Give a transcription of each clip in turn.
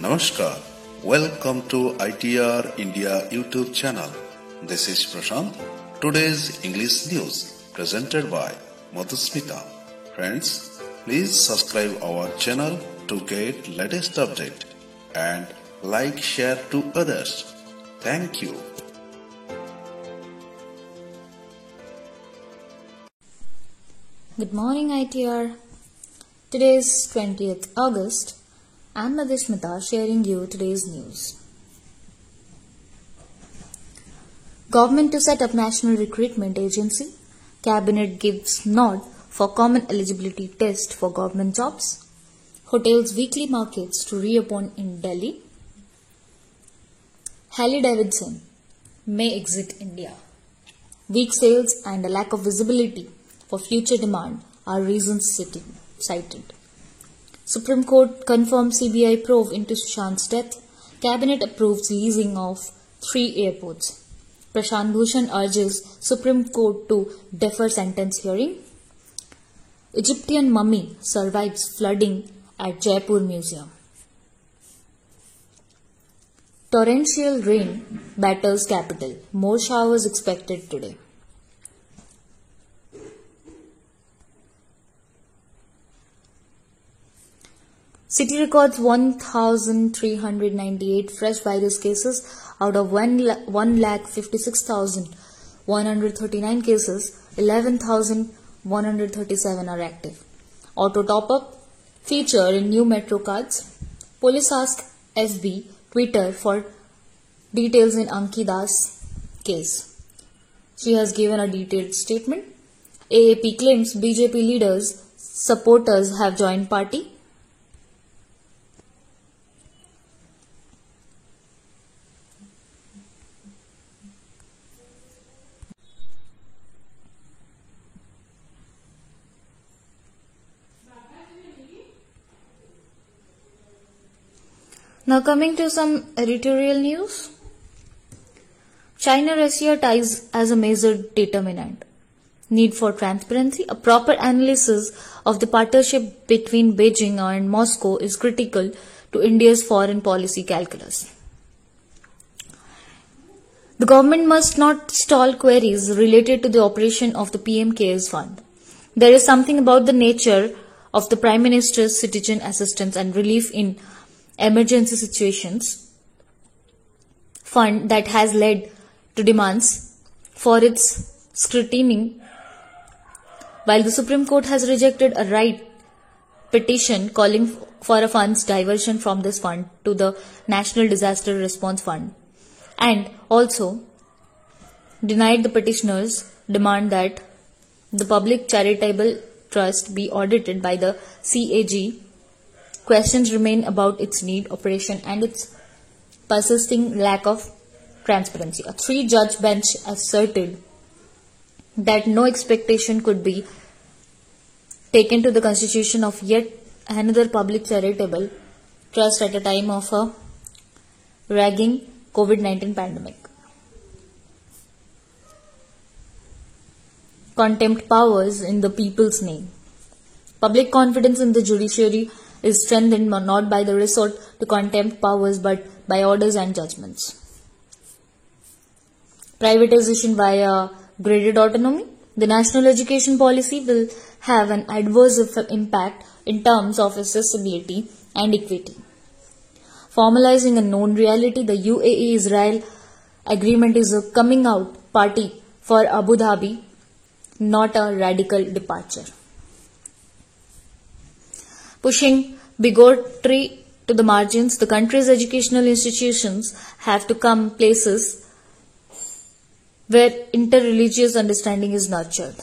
Namaskar. Welcome to ITR India YouTube channel. This is Prashant. Today's English news presented by Madhusmita. Friends, please subscribe our channel to get latest update and like share to others. Thank you. Good morning ITR. Today is 20th August. I'm Madhusmita sharing you today's news. Government to set up National Recruitment Agency. Cabinet gives nod for common eligibility test for government jobs. Hotels weekly markets to reopen in Delhi. Harley Davidson may exit India. Weak sales and a lack of visibility for future demand are reasons cited. Supreme Court confirms CBI probe into Sushant's death. Cabinet approves leasing of 3 airports. Prashant Bhushan urges Supreme Court to defer sentence hearing. Egyptian mummy survives flooding at Jaipur Museum. Torrential rain batters capital. More showers expected today. City records 1,398 fresh virus cases out of 1,56,139 cases. 11,137 are active. Auto top-up feature in new metro cards. Police ask FB Twitter for details in Ankida's case. She has given a detailed statement. AAP claims BJP leaders' supporters have joined party. Now coming to some editorial news. China-Russia ties as a major determinant. Need for transparency. A proper analysis of the partnership between Beijing and Moscow is critical to India's foreign policy calculus. The government must not stall queries related to the operation of the PM CARES Fund. There is something about the nature of the Prime Minister's citizen assistance and relief in emergency situations fund that has led to demands for its scrutiny, while the Supreme Court has rejected a right petition calling for a fund's diversion from this fund to the National Disaster Response Fund, and also denied the petitioner's demand that the Public Charitable Trust be audited by the CAG. Questions remain about its need, operation and its persisting lack of transparency. A 3-judge bench asserted that no expectation could be taken to the constitution of yet another public charitable trust at a time of a raging COVID-19 pandemic. Contempt powers in the people's name. Public confidence in the judiciary is strengthened not by the resort to contempt powers but by orders and judgments. Privatization via graded autonomy. The national education policy will have an adverse impact in terms of accessibility and equity. Formalizing a known reality, the UAE-Israel agreement is a coming out party for Abu Dhabi, not a radical departure. Pushing bigotry to the margins, the country's educational institutions have to come places where interreligious understanding is nurtured.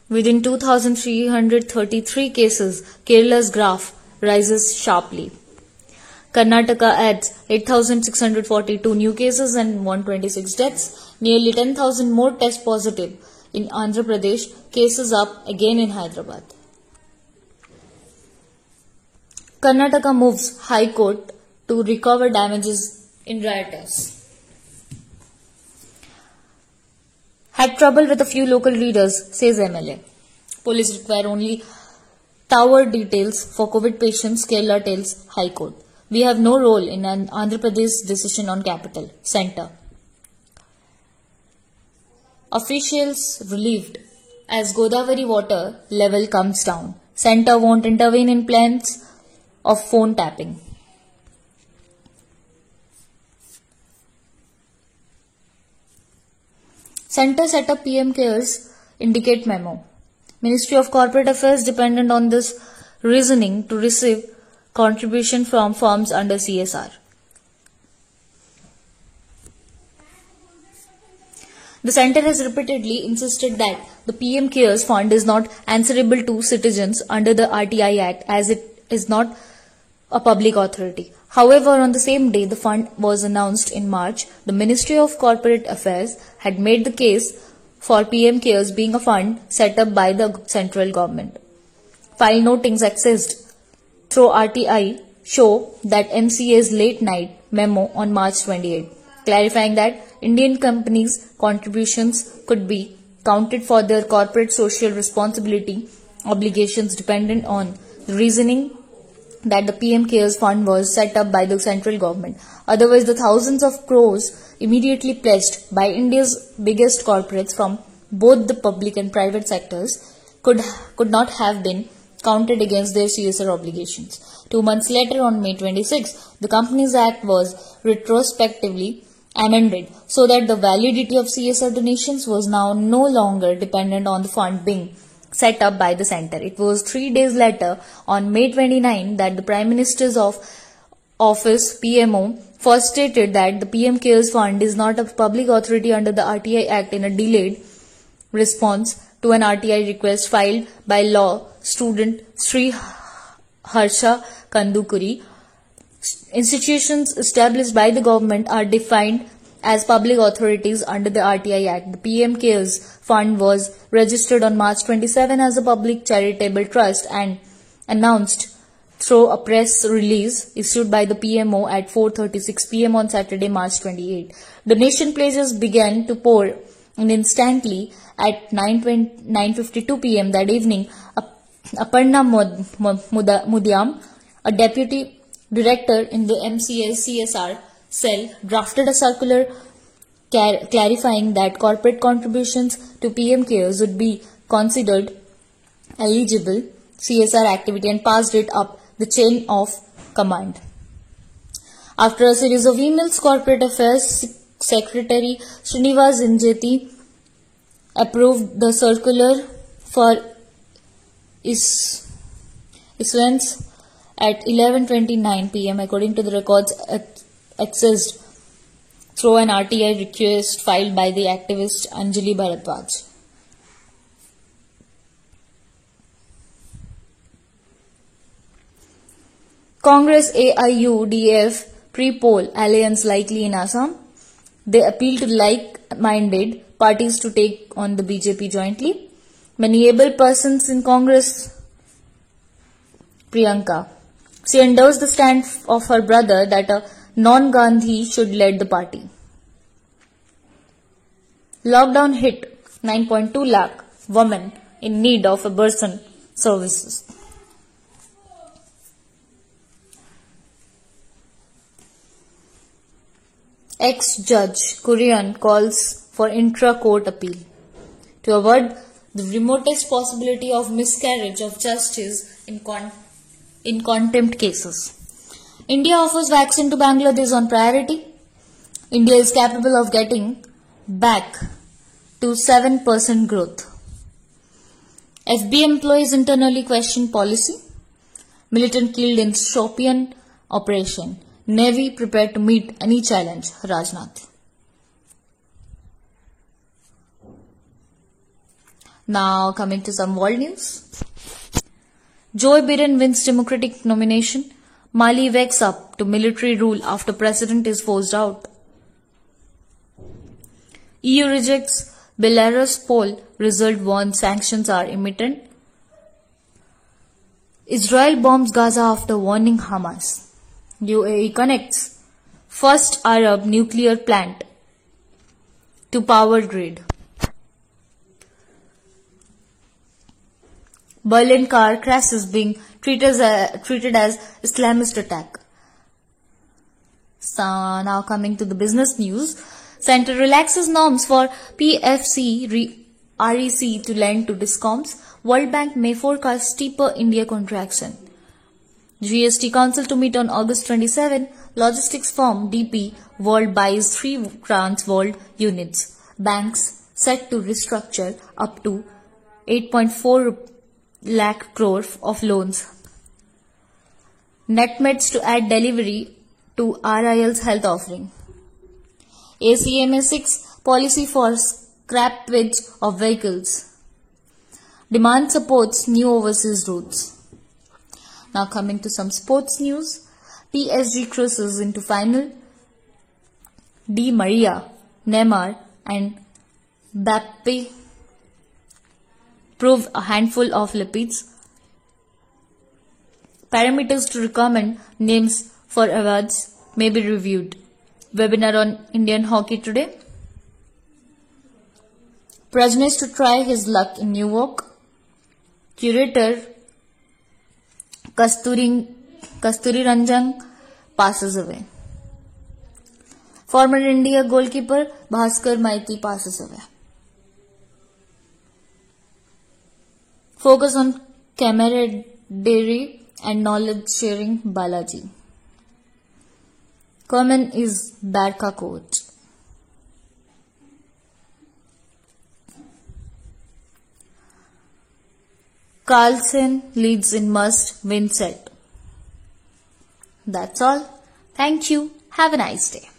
Within 2,333 cases, Kerala's graph rises sharply. Karnataka adds 8,642 new cases and 126 deaths. Nearly 10,000 more test positive in Andhra Pradesh. Cases up again in Hyderabad. Karnataka moves High Court to recover damages in rioters. Had trouble with a few local leaders, says MLA. Police require only Tower details for COVID patients, Kerala tells High Court. We have no role in an Andhra Pradesh decision on capital. Centre. Officials relieved as Godavari water level comes down. Centre won't intervene in plans of phone tapping. Centre set up PM Cares indicate memo. Ministry of Corporate Affairs dependent on this reasoning to receive contribution from firms under CSR. The centre has repeatedly insisted that the PM Cares Fund is not answerable to citizens under the RTI Act as it is not a public authority. However, on the same day the fund was announced in March, the Ministry of Corporate Affairs had made the case for PM Cares being a fund set up by the central government. File notings accessed through RTI show that MCA's late night memo on March 28, clarifying that Indian companies' contributions could be counted for their corporate social responsibility obligations dependent on the reasoning that the PM Cares Fund was set up by the central government. Otherwise, the thousands of crores immediately pledged by India's biggest corporates from both the public and private sectors could not have been counted against their CSR obligations. 2 months later, on May 26, the Companies Act was retrospectively amended so that the validity of CSR donations was now no longer dependent on the fund being set up by the centre. It was 3 days later, on May 29, that the Prime Minister's Office PMO first stated that the PM Cares Fund is not a public authority under the RTI Act in a delayed response to an RTI request filed by law student Sri Harsha Kandukuri. Institutions established by the government are defined as public authorities under the RTI Act. The PM Cares Fund was registered on March 27 as a public charitable trust and announced through a press release issued by the PMO at 4:36 p.m. on Saturday, March 28. Donation pledges began to pour in instantly at 9:52 p.m. that evening. Aparna Mudyam, a deputy director in the MCA's CSR cell, drafted a circular clarifying that corporate contributions to PM Cares would be considered eligible CSR activity and passed it up the chain of command. After a series of emails, Corporate Affairs Secretary Srinivas Injeti approved the circular for issuance at 11:29 p.m. according to the records accessed through an RTI request filed by the activist Anjali Bharadwaj. Congress AIUDF pre-poll alliance likely in Assam. They appeal to like-minded parties to take on the BJP jointly. Many able persons in Congress. Priyanka. She endorsed the stand of her brother that a non-Gandhi should lead the party. Lockdown hit 9.2 lakh women in need of abortion services. Ex-judge Kurian calls for intra-court appeal to avoid the remotest possibility of miscarriage of justice in contempt cases. India offers vaccine to Bangladesh on priority. India is capable of getting back to 7% growth. FB employees internally question policy. Militant killed in Shopian operation. Navy prepared to meet any challenge. Rajnath. Now coming to some world news. Joe Biden wins Democratic nomination. Mali wakes up to military rule after president is forced out. EU rejects Belarus poll result warns sanctions are imminent. Israel bombs Gaza after warning Hamas. UAE connects first Arab nuclear plant to power grid. Berlin car crashes being treated as Islamist attack. So now coming to the business news. Center relaxes norms for PFC REC to lend to discoms. World Bank may forecast steeper India contraction. GST Council to meet on August 27. Logistics firm DP World buys 3 Transworld units. Banks set to restructure up to 8.4 lakh crore of loans. Netmeds to add delivery to RIL's health offering. ACMA 6 policy for scrappage of vehicles. Demand supports new overseas routes. Now coming to some sports news. PSG cruises into final. Di Maria, Neymar and Mbappe prove a handful of lipids. Parameters to recommend names for awards may be reviewed. Webinar on Indian hockey today. Prajnesh to try his luck in New York. Curator Kasturi Ranjan passes away. Former India goalkeeper Bhaskar Maiti passes away. Focus on camaraderie and knowledge sharing Balaji. Koeman is Barca coach. Carlsen leads in must-win set. That's all. Thank you. Have a nice day.